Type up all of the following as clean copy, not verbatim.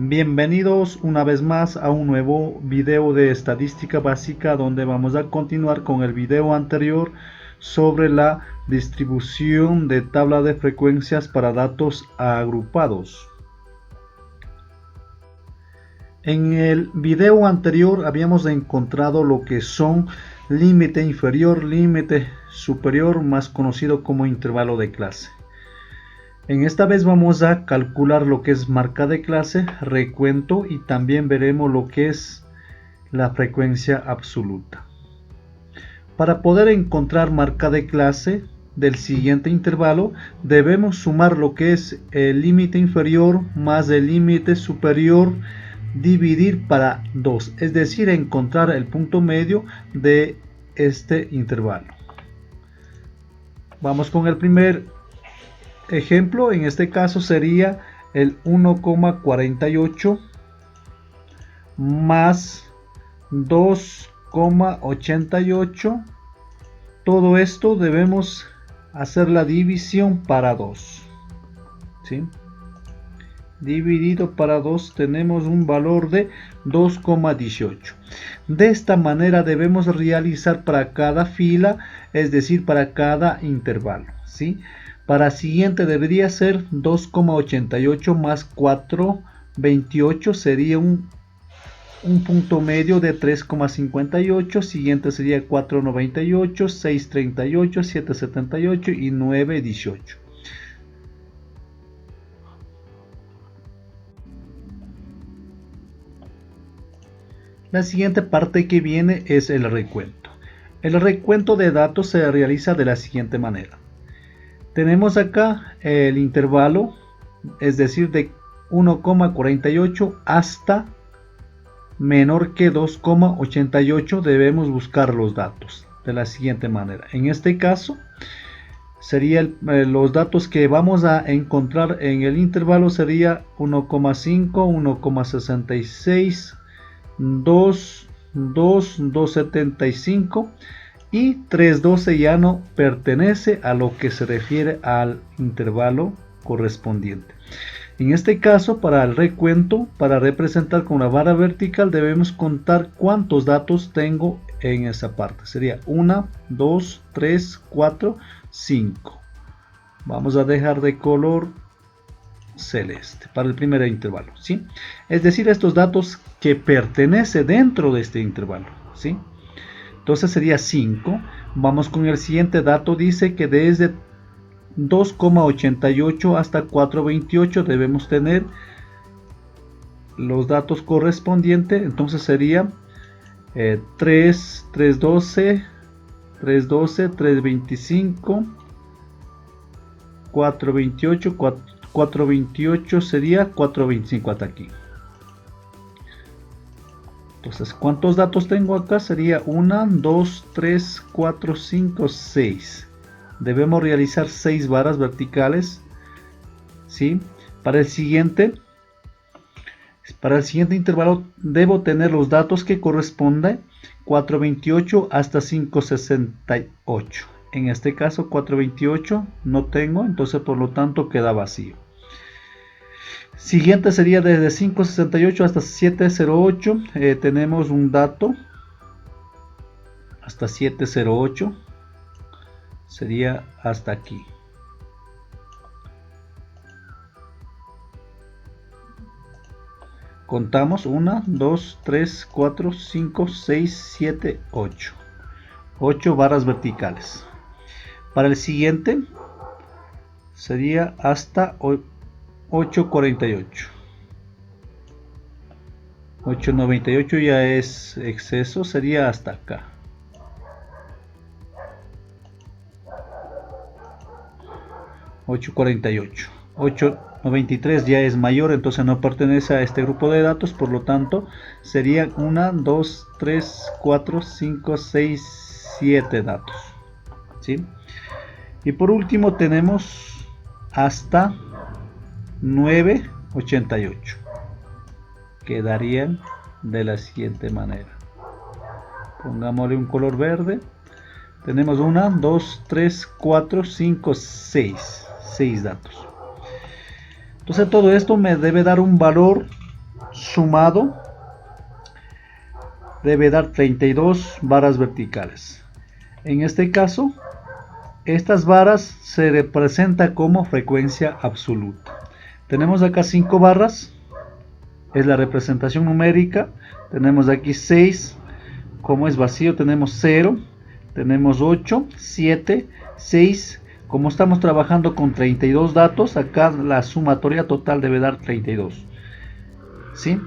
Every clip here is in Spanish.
Bienvenidos una vez más a un nuevo video de estadística básica, donde vamos a continuar con el video anterior sobre la distribución de tabla de frecuencias para datos agrupados. En el video anterior habíamos encontrado lo que son límite inferior, límite superior, más conocido como intervalo de clase. En esta vez vamos a calcular lo que es marca de clase, recuento, y también veremos lo que es la frecuencia absoluta. Para poder encontrar marca de clase del siguiente intervalo, debemos sumar lo que es el límite inferior más el límite superior, dividir para 2, es decir, encontrar el punto medio de este intervalo. Vamos con el primer ejemplo. En este caso sería el 1,48 más 2,88. Todo esto debemos hacer la división para 2, ¿sí? Dividido para 2 tenemos un valor de 2,18. De esta manera debemos realizar para cada fila, es decir, para cada intervalo, ¿sí? Para siguiente debería ser 2,88 más 4,28, sería un punto medio de 3,58. Siguiente sería 4,98, 6,38, 7,78 y 9,18. La siguiente parte que viene es el recuento. El recuento de datos se realiza de la siguiente manera. Tenemos acá el intervalo, es decir, de 1,48 hasta menor que 2,88. Debemos buscar los datos de la siguiente manera. En este caso serían los datos que vamos a encontrar en el intervalo: sería 1,5, 1,66, 2, 2,75 y 3,12 ya no pertenece a lo que se refiere al intervalo correspondiente. En este caso, para el recuento, para representar con la barra vertical, debemos contar cuántos datos tengo en esa parte. Sería 1, 2, 3, 4, 5. Vamos a dejar de color celeste para el primer intervalo, ¿sí? Es decir, estos datos que pertenecen dentro de este intervalo, ¿sí? Entonces sería 5. Vamos con el siguiente dato. Dice que desde 2,88 hasta 4,28 debemos tener los datos correspondientes. Entonces sería 3, 3,12, 3,12, 3,25, 4,28, 4,28 sería 4,25 hasta aquí. Entonces, ¿cuántos datos tengo acá? Sería 1, 2, 3, 4, 5, 6. Debemos realizar 6 barras verticales, ¿sí? Para el siguiente intervalo debo tener los datos que corresponden 4,28 hasta 5,68. En este caso 4,28 no tengo, entonces por lo tanto queda vacío. Siguiente sería desde 5,68 hasta 7,08. Tenemos un dato hasta 7,08. Sería hasta aquí. Contamos 1, 2, 3, 4, 5, 6, 7, 8. 8 barras verticales. Para el siguiente sería hasta 8,48. 8,98 ya es exceso, sería hasta acá. 8,48. 8,93 ya es mayor, entonces no pertenece a este grupo de datos, por lo tanto serían 1, 2, 3, 4, 5, 6, 7 datos, ¿sí? Y por último tenemos hasta 9,88. Quedarían de la siguiente manera. Pongámosle un color verde. Tenemos 1, 2, 3, 4, 5, 6 datos. Entonces todo esto me debe dar un valor sumado debe dar 32 barras verticales. En este caso, estas barras se representan como frecuencia absoluta. Tenemos acá 5 barras, es la representación numérica. Tenemos aquí 6, como es vacío tenemos 0, tenemos 8, 7, 6. Como estamos trabajando con 32 datos, acá la sumatoria total debe dar 32. ¿Sí?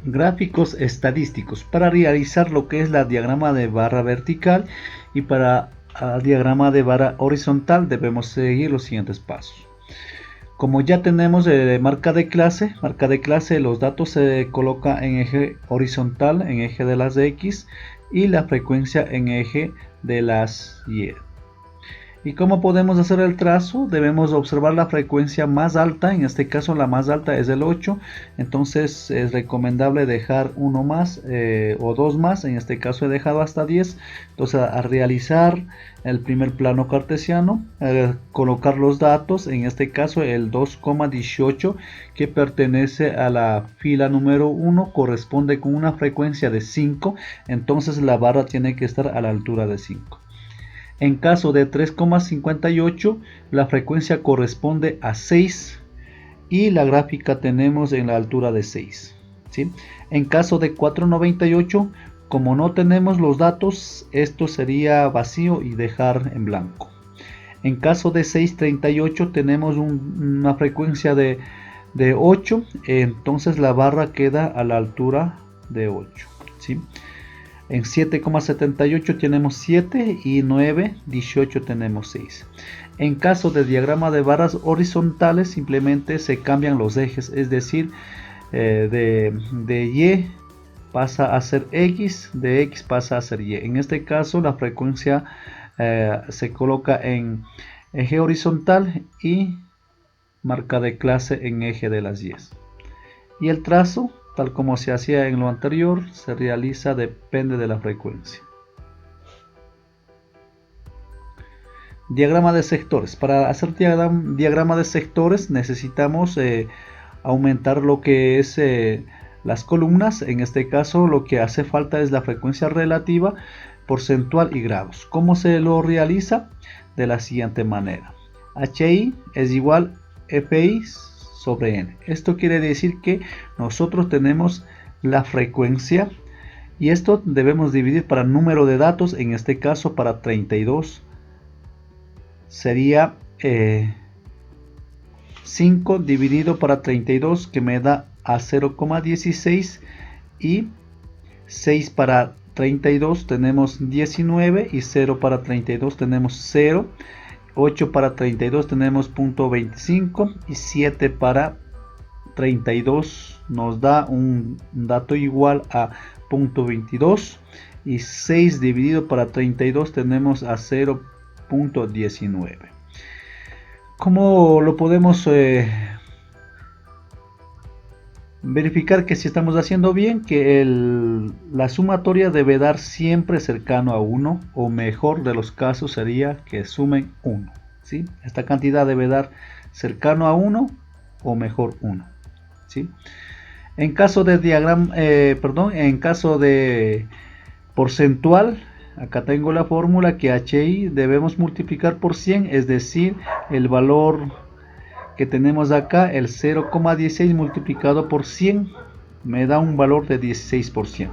Gráficos estadísticos. Para realizar lo que es la diagrama de barra vertical y para el diagrama de barra horizontal debemos seguir los siguientes pasos. Como ya tenemos marca de clase, los datos se coloca en eje horizontal, en eje de las X, y la frecuencia en eje de las Y. ¿Y cómo podemos hacer el trazo? Debemos observar la frecuencia más alta, en este caso la más alta es el 8, entonces es recomendable dejar uno más o dos más, en este caso he dejado hasta 10. Entonces a realizar el primer plano cartesiano, colocar los datos, en este caso el 2,18 que pertenece a la fila número 1 corresponde con una frecuencia de 5, entonces la barra tiene que estar a la altura de 5. En caso de 3,58 la frecuencia corresponde a 6 y la gráfica tenemos en la altura de 6. ¿Sí? En caso de 4,98, como no tenemos los datos, esto sería vacío y dejar en blanco. En caso de 6,38 tenemos una frecuencia de 8, entonces la barra queda a la altura de 8. ¿Sí? En 7,78 tenemos 7 y 9,18 tenemos 6. En caso de diagrama de barras horizontales simplemente se cambian los ejes, es decir, de Y pasa a ser X, de X pasa a ser Y. En este caso la frecuencia se coloca en eje horizontal y marca de clase en eje de las Y. Y el trazo, tal como se hacía en lo anterior, se realiza depende de la frecuencia. Diagrama de sectores. Para hacer diagrama de sectores necesitamos aumentar lo que es las columnas. En este caso lo que hace falta es la frecuencia relativa, porcentual y grados. ¿Cómo se lo realiza? De la siguiente manera. HI es igual FI sobre N. Esto quiere decir que nosotros tenemos la frecuencia y esto debemos dividir para número de datos, en este caso para 32 sería 5 dividido para 32 que me da a 0,16 y 6 para 32 tenemos 19 y 0 para 32 tenemos 0. 8 para 32 tenemos 0.25 y 7 para 32 nos da un dato igual a 0.22 y 6 dividido para 32 tenemos a 0.19. ¿Cómo lo podemos verificar que si estamos haciendo bien? Que la sumatoria debe dar siempre cercano a 1, o mejor de los casos sería que sumen 1. ¿Sí? Esta cantidad debe dar cercano a 1 o mejor 1. ¿Sí? En caso de en caso de porcentual, acá tengo la fórmula que HI debemos multiplicar por 100, es decir, el valor que tenemos acá, el 0,16 multiplicado por 100 me da un valor de 16%.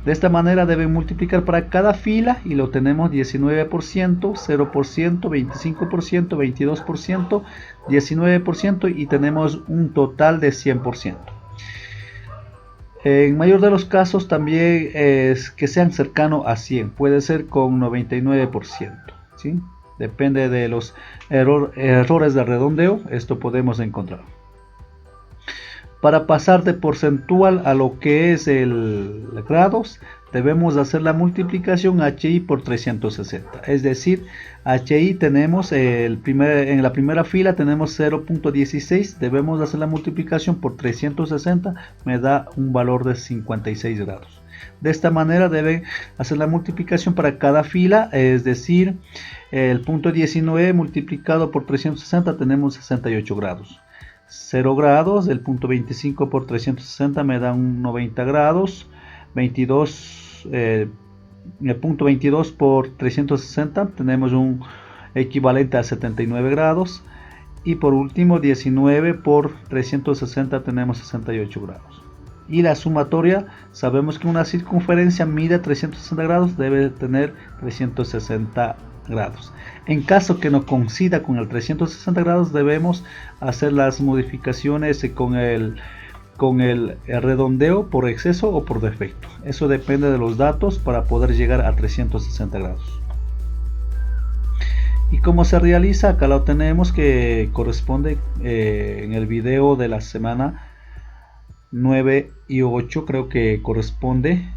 De esta manera deben multiplicar para cada fila y lo tenemos 19%, 0%, 25%, 22%, 19% y tenemos un total de 100%. En mayor de los casos también es que sean cercano a 100, puede ser con 99%. ¿Sí? Depende de los errores de redondeo, esto podemos encontrar. Para pasar de porcentual a lo que es el grados, debemos hacer la multiplicación HI por 360. Es decir, HI tenemos en la primera fila tenemos 0.16, debemos hacer la multiplicación por 360, me da un valor de 56 grados. De esta manera deben hacer la multiplicación para cada fila, es decir, el punto 19 multiplicado por 360 tenemos 68 grados. 0 grados, el punto 25 por 360 me da un 90 grados, 22, el punto 22 por 360 tenemos un equivalente a 79 grados, y por último 19 por 360 tenemos 68 grados. Y la sumatoria, sabemos que una circunferencia mide 360 grados, debe tener 360 grados. En caso que no coincida con el 360 grados, debemos hacer las modificaciones con el redondeo por exceso o por defecto. Eso depende de los datos para poder llegar a 360 grados. ¿Y cómo se realiza? Acá lo tenemos, que corresponde en el video de la semana 9 y 8, creo que corresponde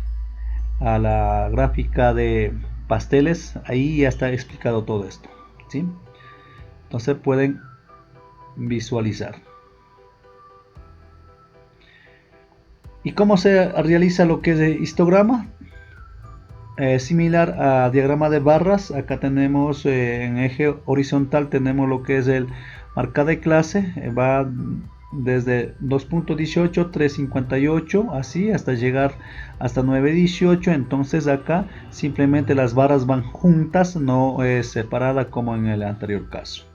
a la gráfica de pasteles. Ahí ya está explicado todo esto, ¿sí? Entonces pueden visualizar. ¿Y cómo se realiza lo que es el histograma? Similar a diagrama de barras. Acá tenemos en eje horizontal tenemos lo que es el marca de clase, va desde 2.18, 3.58 así hasta llegar hasta 9.18. entonces acá simplemente las barras van juntas, no es separada como en el anterior caso.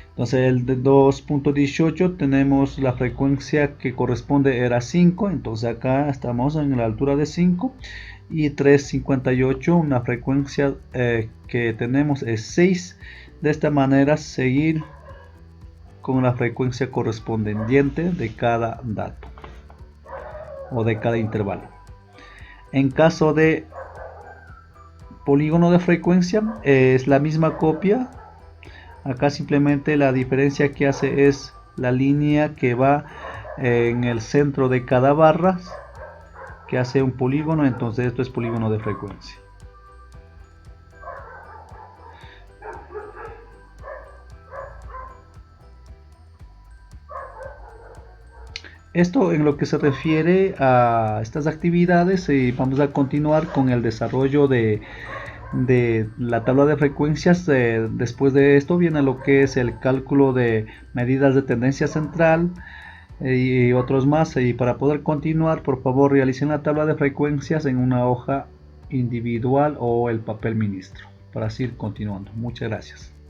Entonces el de 2.18 tenemos la frecuencia que corresponde era 5, entonces acá estamos en la altura de 5. Y 3.58 una frecuencia que tenemos es 6. De esta manera seguir con la frecuencia correspondiente de cada dato o de cada intervalo. En caso de polígono de frecuencia es la misma copia. Acá simplemente la diferencia que hace es la línea que va en el centro de cada barra, que hace un polígono. Entonces esto es polígono de frecuencia. Esto en lo que se refiere a estas actividades, vamos a continuar con el desarrollo de la tabla de frecuencias. Después de esto viene lo que es el cálculo de medidas de tendencia central y otros más. Y para poder continuar, por favor realicen la tabla de frecuencias en una hoja individual o el papel ministro para seguir continuando. Muchas gracias.